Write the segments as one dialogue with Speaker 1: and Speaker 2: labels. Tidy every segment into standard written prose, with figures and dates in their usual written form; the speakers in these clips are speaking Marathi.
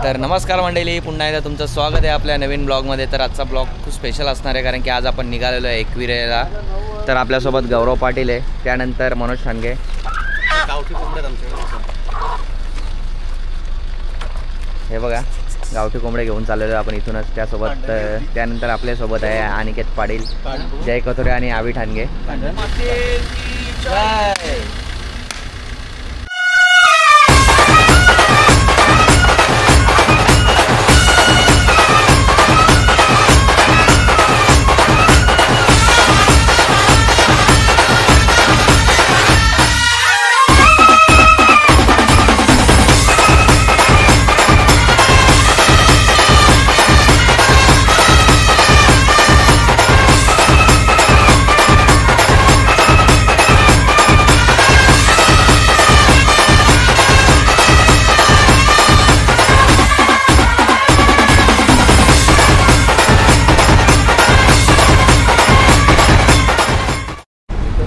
Speaker 1: तर नमस्कार मंडळी, पुन्हा एकदा तुमचं स्वागत आहे आपल्या नवीन ब्लॉगमध्ये। तर आजचा ब्लॉग खूप स्पेशल असणार आहे कारण की आज आपण निघालेलो आहे एकविरेला। तर आपल्यासोबत गौरव पाटील आहे, त्यानंतर मनोज ठाणगे,
Speaker 2: गावठी कोंबडे आमच्याकडे।
Speaker 1: हे बघा गावठी कोंबडे घेऊन चाललेलो आपण इथूनच। त्यासोबत त्यानंतर आपल्यासोबत आहे अनिकेत पाटील, जय कथोरे आणि आवी ठाणगे।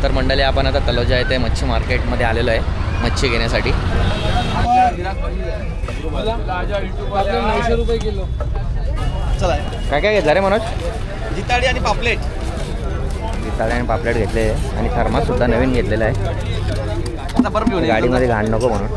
Speaker 1: तर मंडळी आपण आता तलोजा येथे मच्छी मार्केटमध्ये आलेलो आहे मच्छी घेण्यासाठी।
Speaker 3: 900 रुपये किलो।
Speaker 2: चला
Speaker 1: काय काय घेतलं रे मनोज?
Speaker 2: जिताडी आणि पापलेट।
Speaker 1: जिताडी आणि पापलेट घेतले आणि थर्मास सुद्धा नवीन घेतलेला आहे।
Speaker 2: आता बर्फ घेऊन
Speaker 1: गाडीमध्ये घाण नको म्हणून।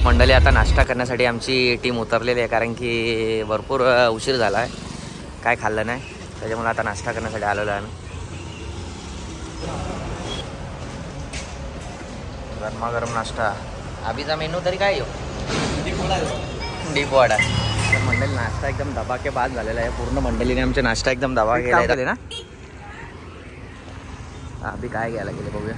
Speaker 1: मंडळी आता नाश्ता करण्यासाठी आमची टीम उतरलेली आहे कारण की भरपूर उशीर झाला आहे, काय खाल्लं नाही, त्याच्यामुळे आता नाश्ता करण्यासाठी आलेलो आहे आम्ही। गरमागरम नाश्ता। अभीचा मेनू तरी काय येऊ? डीप वडा। तर मंडळी नाश्ता एकदम धबाकेबाज झालेला आहे, पूर्ण मंडळीने आमचे नाश्ता एकदम धबाकेला ना। अभि काय घ्यायला गेले बघूया।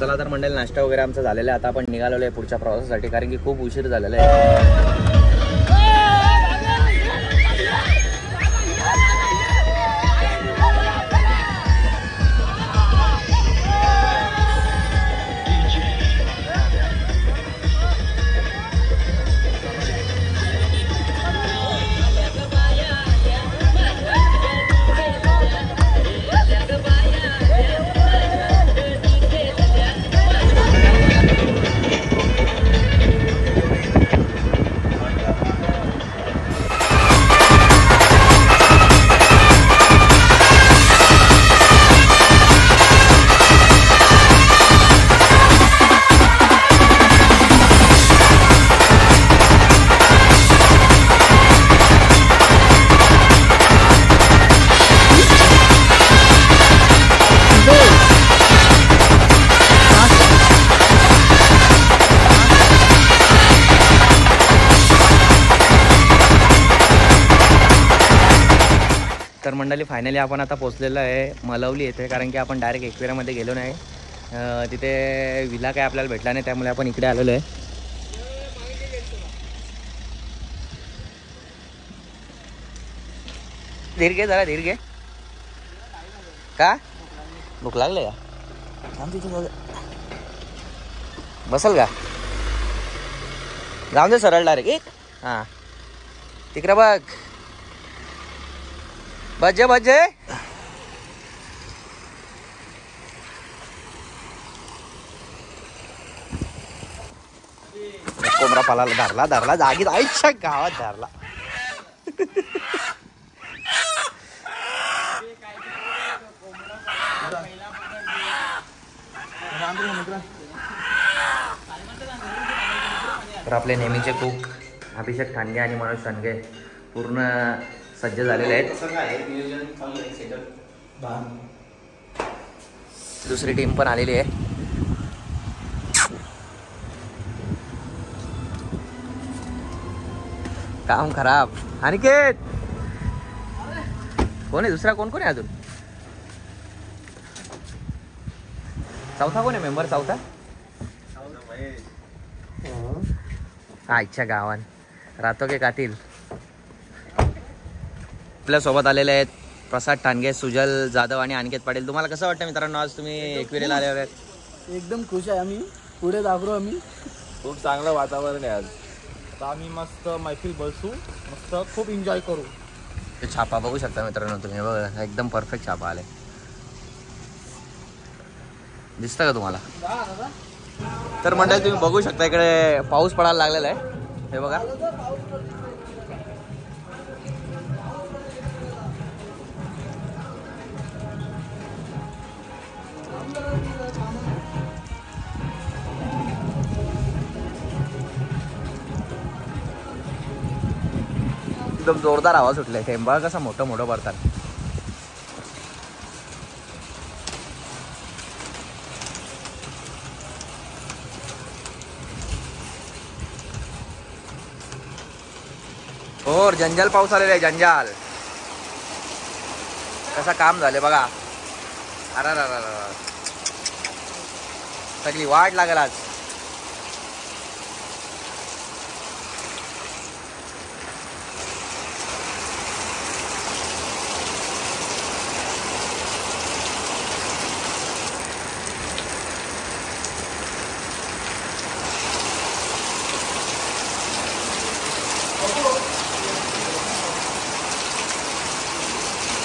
Speaker 1: चला तर मंडळी नाश्ता वगैरे आमचा झालेला आहे, आता आपण निघालेलो आहे पुढच्या प्रवासासाठी कारण की खूप उशीर झालेला आहे। तर मंडळी फायनली आपण आता पोचलेलो आहे मलवली येथे कारण की आपण डायरेक्ट एकविरामध्ये गेलो नाही, तिथे विला काय आपल्याला भेटला नाही, त्यामुळे आपण इकडे आलेलो आहे। धीर घे जरा, धीर घे। का भूक लागले का? बसल का? जाऊन दे सरळ डायरेक्ट एक। हां तिकडे बघ, बजे बजे। कोंबडा पालाला धरला जागी आईच्या गावात धरला। तर आपले नेहमीचे कुक अभिषेक ठाणगे आणि मनोज ठाणगे पूर्ण सज्ज झालेले आहेत। दुसरी टीम पण आलेली आहे। काम खराब। अनिकेत कोण आहे दुसरा? कोण कोण आहे अजून? चौथा कोण आहे मेंबर? चौथा आजच्या गावान राहतो के कातील। आपल्यासोबत आलेले आहेत प्रसाद ठाणगे, सुजल जाधव आणि अनिकेत पाटील। तुम्हाला कसं वाटतं मित्रांनो आज तुम्ही एकविरेला आले आहेत?
Speaker 3: एकदम खुश आहे आम्ही, पुढे दाबरो आम्ही।
Speaker 2: खूप चांगलं वातावरण आहे आज।
Speaker 3: तर आम्ही मस्त मैफिल बसू, मस्त खूप एन्जॉय करू.
Speaker 1: ते छापा बघू शकता मित्रांनो तुम्ही, बघा एकदम परफेक्ट छापा आले. दिसतं का तुम्हाला? तर मंडळी तुम्ही बघू शकता इकडे पाऊस पडायला लागलेला आहे, हे बघा. एकदम जोरदार आवाज सुटलाय. थेंब बघा कसा मोठं मोठं पडतात. और जंजाल पाऊस आलेला आहे, जंजाल. कसा काम झाले बघा. अरे सगळी वाट लागेल आज.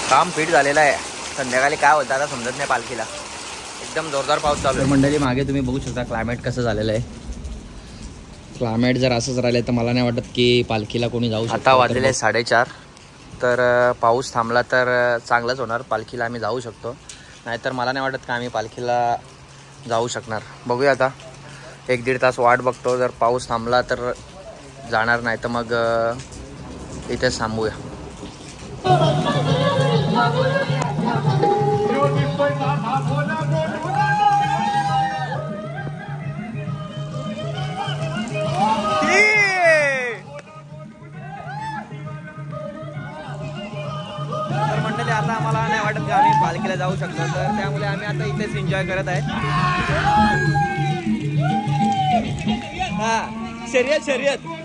Speaker 1: काम फिट झालेलं आहे. संध्याकाळी काय होतं आता समजत नाही पालखीला. एकदम जोरदार पाऊस चालू आहे. मंडळी मागे तुम्ही बघू शकता क्लायमेट कसं झालेलं आहे. क्लायमेट जर असंच राहिलं तर मला नाही वाटत की पालखीला कोणी जाऊ शकतो. आता वाजलेले 4:30. तर पाऊस थांबला तर चांगलंच होणार. पालखीला आम्ही जाऊ शकतो, नाहीतर मला नाही वाटत का आम्ही पालखीला जाऊ शकणार. बघूया आता 1-1.5 तास वाट बघतो. जर पाऊस थांबला तर जाणार, नाही तर मग इथेच थांबूया. तर मंडळी आता आम्हाला नाही वाटत की आम्ही पालखीला जाऊ शकतो, तर त्यामुळे आम्ही आता इथेच एन्जॉय करत आहे. हा शर्यत शर्यत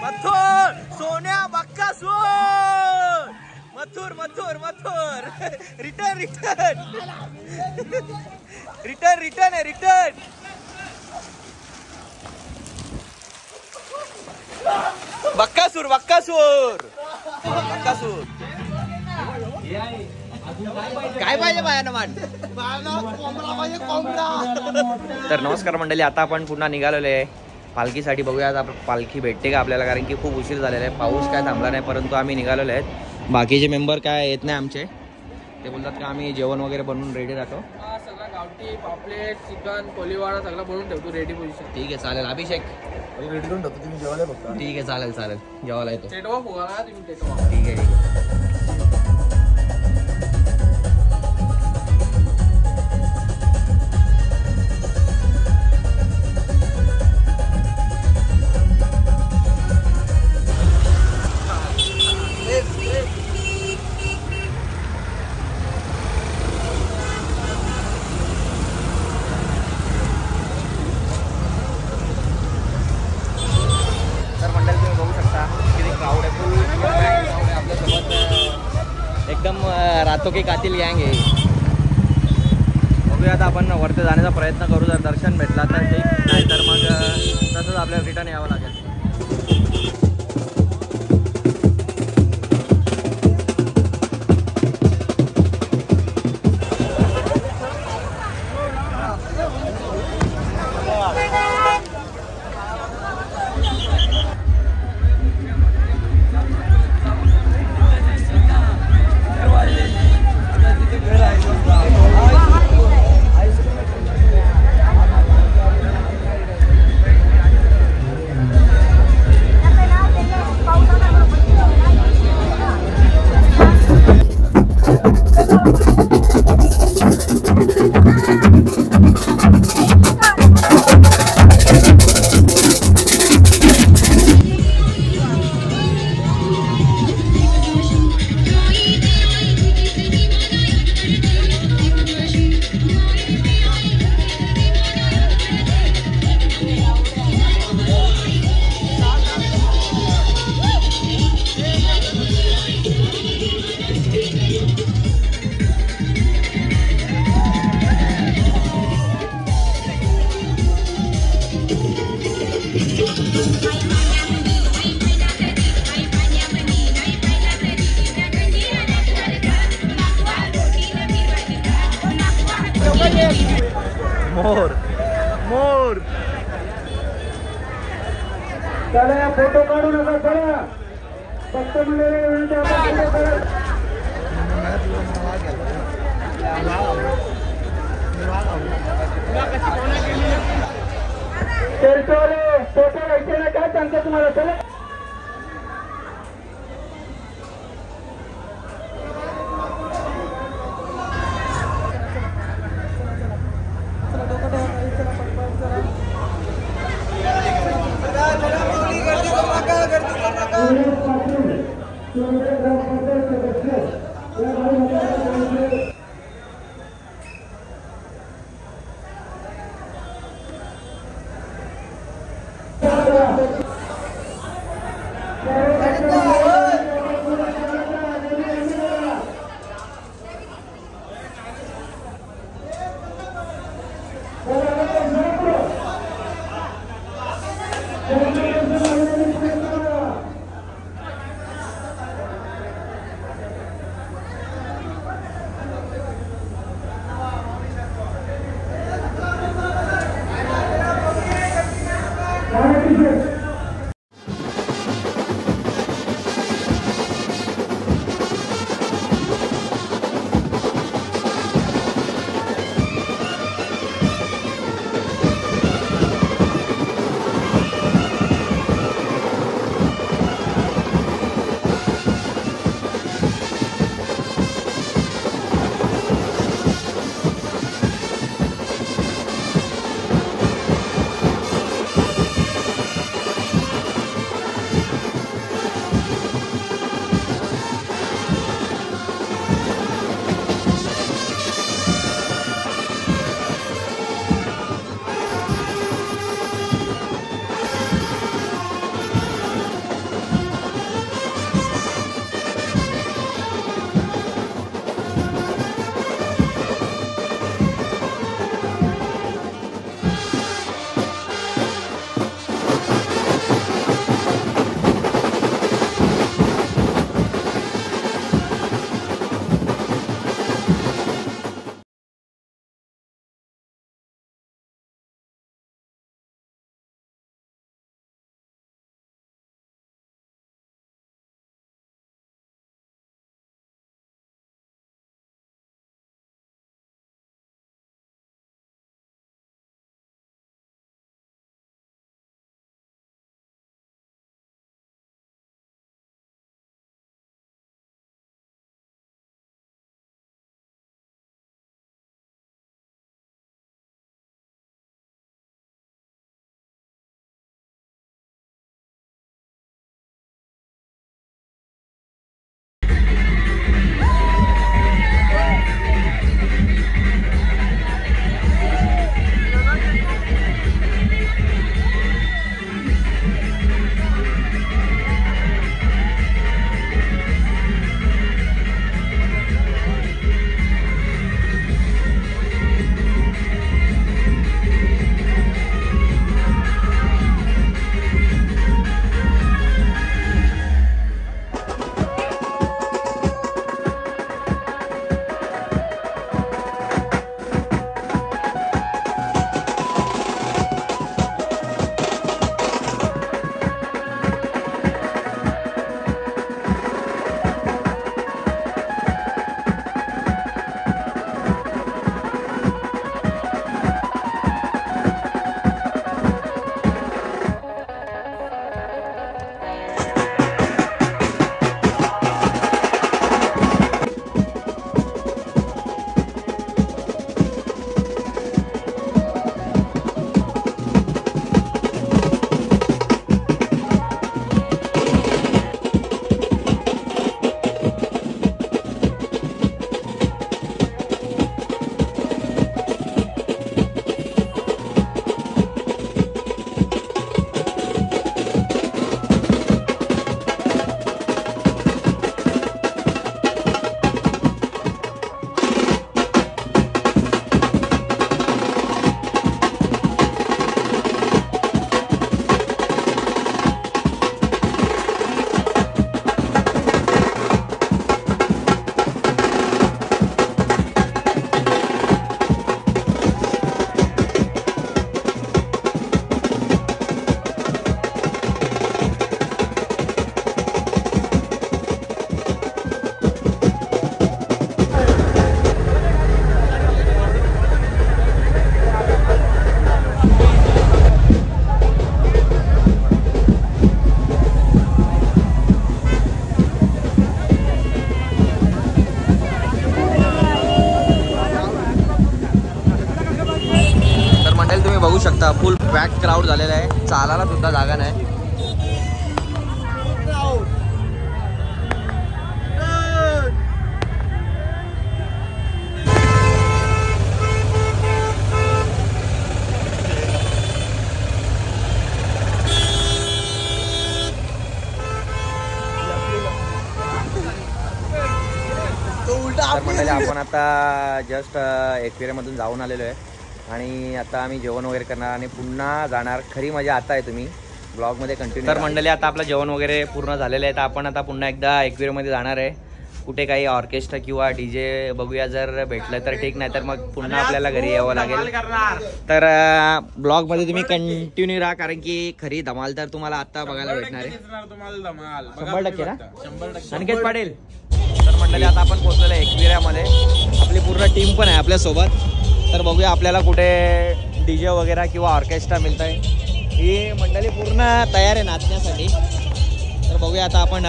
Speaker 1: मथुर सोन्या Bakasur. Mathur Mathur Mathur. Return return return return आहे रिटर्न. बक्कासूर बक्कासूर बक्कासूर. काय पाहिजे बायानं मान. तर नमस्कार मंडळी, आता आपण पुन्हा निघालेलो आहे पालखीसाठी. बघूया आता पालखी भेटते का आपल्याला, कारण की खूप उशीर झालेला आहे. पाऊस काय थांबला नाही, परंतु आम्ही निघालेलो आहेत. बाकीचे मेंबर काय येत नाही आमचे. ते बोलतात की आम्ही जेवण वगैरे बनवून रेडी राहतो.
Speaker 3: सगळं गावठी पापलेट चिकन कोलीवाडा सगळं बनवून ठेवतो रेडी पोझिशन.
Speaker 1: ठीक आहे चालेल. अभिषेक
Speaker 2: रेडी करून ठेवतो, तुम्ही जेवायला बघता.
Speaker 1: ठीक आहे चालेल चालेल. जेवायला येतो.
Speaker 3: टेटवा फुगा तुम्ही टेटवा.
Speaker 1: ठीक आहे ठीक आहे. एकदम रातो की कातील गँग आहे. बघूया आता आपण वरती जाण्याचा प्रयत्न करू. जर दर्शन भेटला तर ठीक, नाही तर मग तसंच आपल्याला रिटर्न यावं लागेल. मोर मोर.
Speaker 4: चला फोटो काढू नका चला फक्त मंडळी विनंती आपण फोटो काढा. चर्चवाले फोटो घ्यायचे ना काय सांगता तुम्हाला चला.
Speaker 1: शकता फुल पॅक क्राऊड झालेला आहे, चालायला सुद्धा जागा नाही. तर मंडळी आपण आता जस्ट एकविरेमधून जाऊन आलेलो आहे आणि आता आम्ही जेवण वगैरे करणार आणि पुन्हा जाणार. खरी मजा आता आहे, तुम्ही ब्लॉगमध्ये कंटिन्यू. तर मंडळी आता आपलं जेवण वगैरे पूर्ण झालेलं आहे, तर आपण आता पुन्हा एकदा एकविरेमध्ये जाणार आहे. कुठे काही ऑर्केस्ट्रा किंवा DJ बघूया, जर भेटलं तर ठीक, नाही तर मग पुन्हा आपल्याला घरी यावं लागेल. तर ब्लॉगमध्ये तुम्ही कंटिन्यू राहा, कारण की खरी धमाल तर तुम्हाला आता बघायला भेटणार आहे 100% ना. अनिकेत पाटील. तर मंडळी आता आपण पोहोचलेलो आहे एकविऱ्यामध्ये, आपली पूर्ण टीम पण आहे आपल्यासोबत. तर बघूया आपल्याला कुठे DJ वगैरे किंवा ऑर्केस्ट्रा मिळत आहे. ही मंडळी पूर्ण तयार आहे नाचण्यासाठी. तर बघूया आता आपण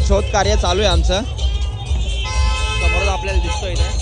Speaker 1: शोध कार्य चालू आहे आमचं, समोर आपल्याला दिसतोय इथे.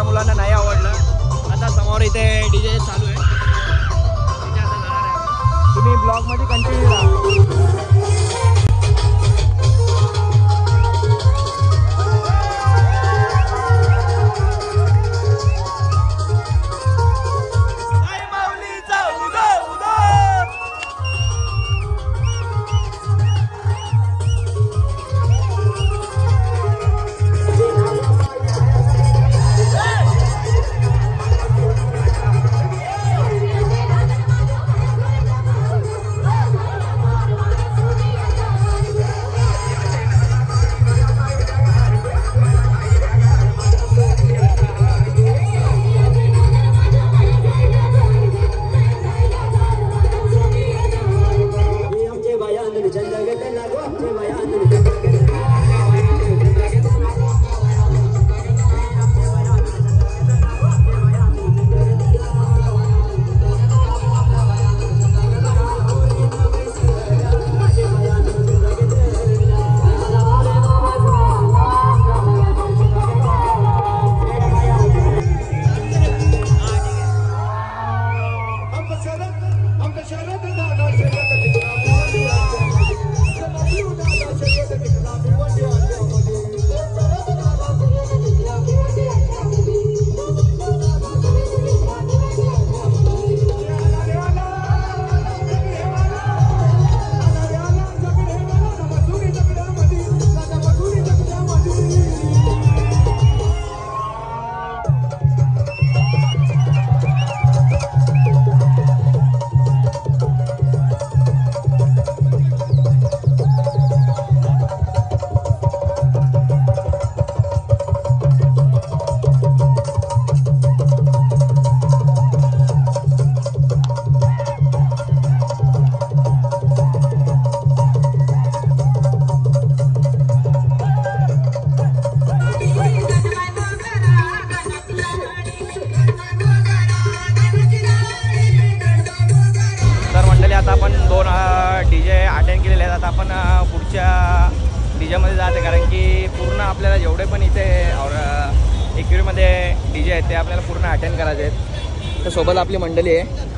Speaker 1: मुलांना नाही आवडलं. आता समोर इथे DJ चालू आहे, तुम्ही ब्लॉग मध्ये कंटिन्यू राहा. डीजेमध्ये जाते, कारण की पूर्ण आपल्याला जेवढे पण इथे एकविरीमध्ये डीजे आहेत ते आपल्याला पूर्ण अटेंड करायचे आहेत. तर सोबत आपली मंडळी आहे.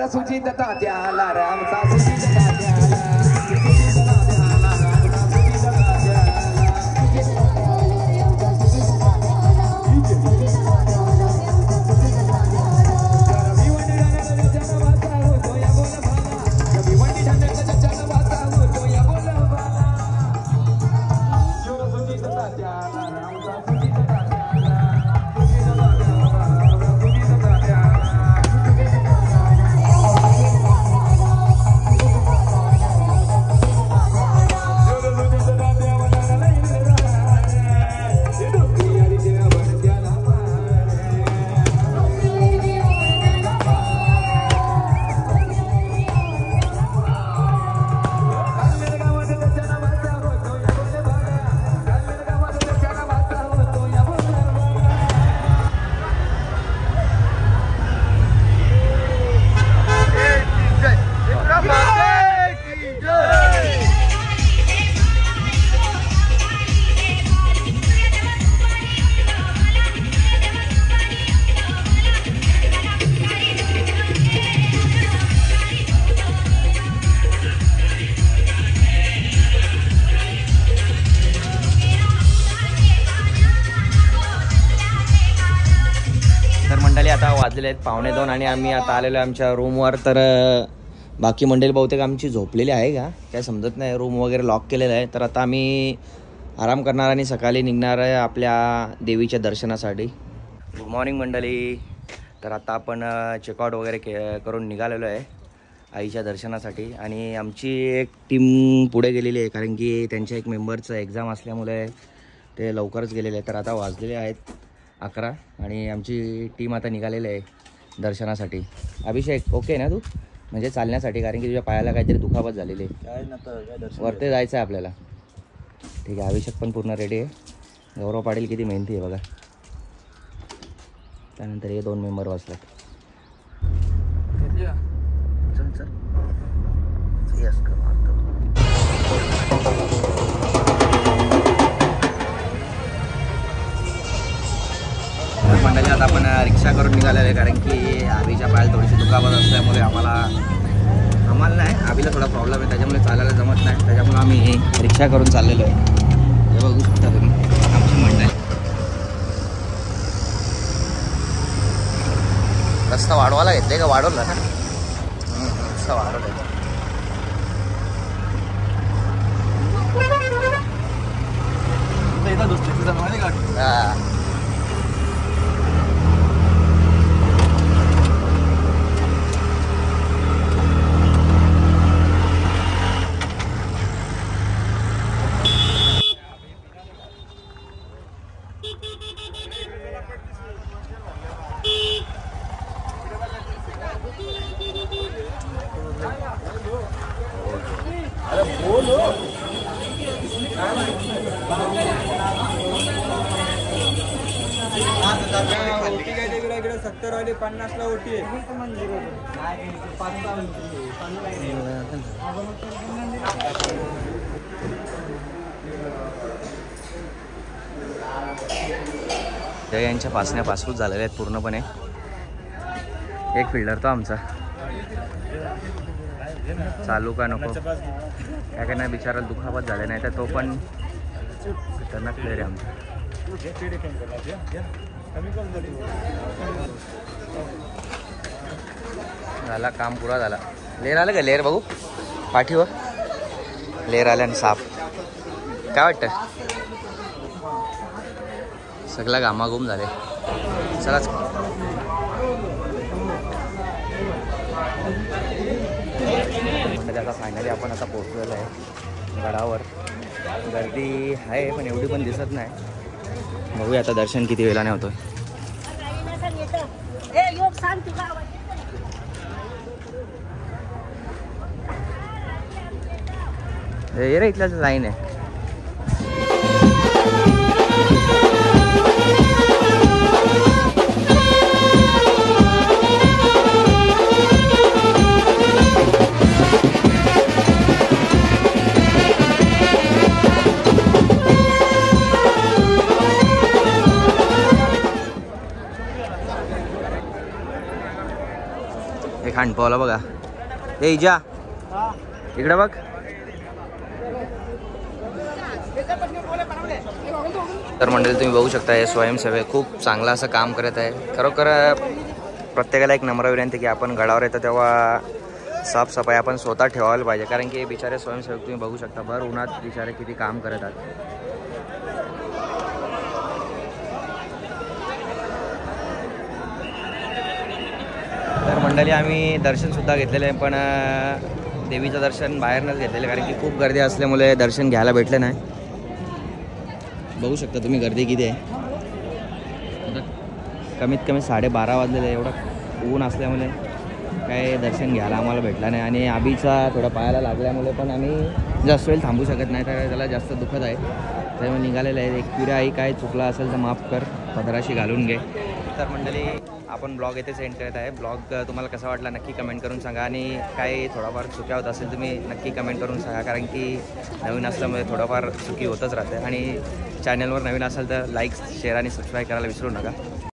Speaker 5: अरे सुजित तात्याला रे आमचा सुजित तात्याला सुजित तात्याला सुजित तात्याला
Speaker 1: आता वाजलेले आहेत 1:45 आणि आम्ही आता आलेलो आहे आमच्या रूमवर. तर बाकी मंडळी बहुतेक आमची झोपलेली आहे का काय समजत नाही. रूम वगैरे लॉक केलेलं आहे. तर आता आम्ही आराम करणार आणि सकाळी निघणार आहे आपल्या देवीच्या दर्शनासाठी. गुड मॉर्निंग मंडळी. तर आता आपण चेकआउट वगैरे करून निघालेलो आहे आईच्या दर्शनासाठी. आणि आमची एक टीम पुढे गेलेली आहे कारण की त्यांच्या एक मेंबरचं एक्झाम असल्यामुळे ते लवकरच गेलेले आहे. तर आता वाजलेले आहेत 11 आणि आमची टीम आता निघालेली आहे दर्शनासाठी. अभिषेक ओके ना तू म्हणजे चालण्यासाठी कारण की तुझ्या पायाला काहीतरी दुखापत झालेली आहे. वरती जायचं आहे आपल्याला. ठीक आहे. अभिषेक पण पूर्ण रेडी आहे. गौरव पाटील किती मेहनती आहे बघा. त्यानंतर हे 2 मेंबर वाचतात. चल चल यस कर मंडळी. आता आपण रिक्षा करून निघालेलं आहे कारण की आबीच्या पायाला थोडीशी दुखापत असल्यामुळे आम्हाला नाही आबीला थोडा प्रॉब्लेम आहे त्याच्यामुळे चालायला जमत नाही. त्याच्यामुळे आम्ही रिक्षा करून चाललेलो आहे. हे बघू शकता तुम्ही आमची मंडळी. रस्ता वाढवायला घेतले का वाढवला ना रस्ता वाढवला. हां
Speaker 3: ओटी काय देवीला इकडे 70 वाली 50 ला ओटी आहे.
Speaker 1: त्या यांच्या पासण्या पासपूस झालेल्या आहेत पूर्णपणे. एक फिल्डर तो आमचा चालू का नको काय काय नाही बिचाराला दुखापत झाले नाही तर तो पण खतरनाक प्लेअर आहे आमचा. झाला काम पुरा झाला. लेर आलं का लेर बघू पाठीवर लेर आल्या आणि साप काय वाटतं सगळा घामाघूम झाले. चलाच म्हणजे आता फायनली आपण आता पोहोचलेलो आहे गडावर. गर्दी आहे पण एवढी पण दिसत नाही. बघूया आता दर्शन किती वेळाने होतोय. हे रे इथल्याच लाईन आहे. खांडपावला बघा. हे इजा इकडं बघ. तर मंडळी तुम्ही बघू शकता हे स्वयंसेवक खूप चांगलं असं काम करत आहे. खरोखर प्रत्येकाला एक नम्र विनंती की आपण गडावर येतो तेव्हा साफसफाई आपण स्वतः ठेवायला पाहिजे, कारण की बिचारे स्वयंसेवक तुम्ही बघू शकता भर उन्हात बिचारे किती काम करत आहेत. तर मंडळी आम्ही दर्शनसुद्धा घेतलेलं आहे, पण देवीचं दर्शन बाहेरनंच घेतलेलं आहे, कारण की खूप गर्दी असल्यामुळे दर्शन घ्यायला भेटलं नाही. बघू शकता तुम्ही गर्दी किती आहे. कमीत कमी 12:30 वाजलेलं आहे. एवढं ऊन असल्यामुळे काय दर्शन घ्यायला आम्हाला भेटला नाही, आणि आबीचा थोडा पायाला लागल्यामुळे पण आम्ही जास्त वेळ थांबू शकत नाही, तर त्याला जास्त दुखत आहे. त्यामुळे निघालेलं आहे. एक पिढा आई काय चुकला असेल तर माफ कर, पदराशी घालून घे. तर मंडळी आपण ब्लॉग येथे सेंड करत आहे. ब्लॉग तुम्हाला कसा वाटला नक्की कमेंट करून सांगा, आणि काही थोडाफार चुक्या होत असेल तुम्ही नक्की कमेंट करून सांगा, कारण की नवीन असल्यामुळे थोडंफार चुकी होतच राहते. आणि चॅनलवर नवीन असेल तर लाईक शेअर आणि सबस्क्राईब करायला विसरू नका.